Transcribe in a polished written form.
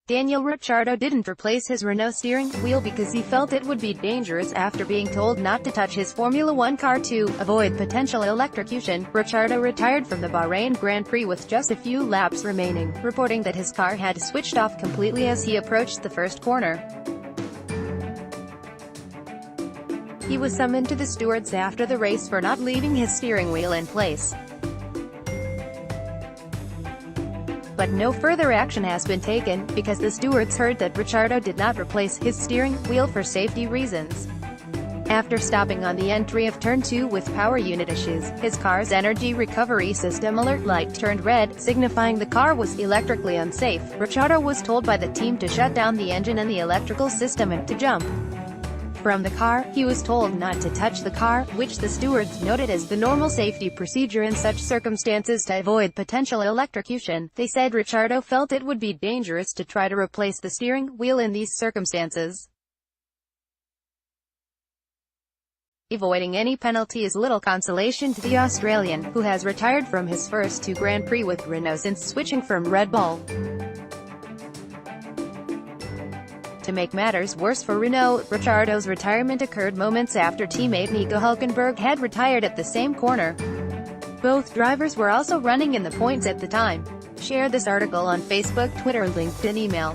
Daniel Ricciardo didn't replace his Renault steering wheel because he felt it would be dangerous after being told not to touch his Formula One car to avoid potential electrocution. Ricciardo retired from the Bahrain Grand Prix with just a few laps remaining, reporting that his car had switched off completely as he approached the first corner. He was summoned to the stewards after the race for not leaving his steering wheel in place. But no further action has been taken, because the stewards heard that Ricciardo did not replace his steering wheel for safety reasons. After stopping on the entry of Turn 2 with power unit issues, his car's energy recovery system alert light turned red, signifying the car was electrically unsafe. Ricciardo was told by the team to shut down the engine and the electrical system and to jump from the car. He was told not to touch the car, which the stewards noted as the normal safety procedure in such circumstances to avoid potential electrocution. They said Ricciardo felt it would be dangerous to try to replace the steering wheel in these circumstances. Avoiding any penalty is little consolation to the Australian, who has retired from his first two Grand Prix with Renault since switching from Red Bull. To make matters worse for Renault, Ricciardo's retirement occurred moments after teammate Nico Hülkenberg had retired at the same corner. Both drivers were also running in the points at the time. Share this article on Facebook, Twitter, LinkedIn, email.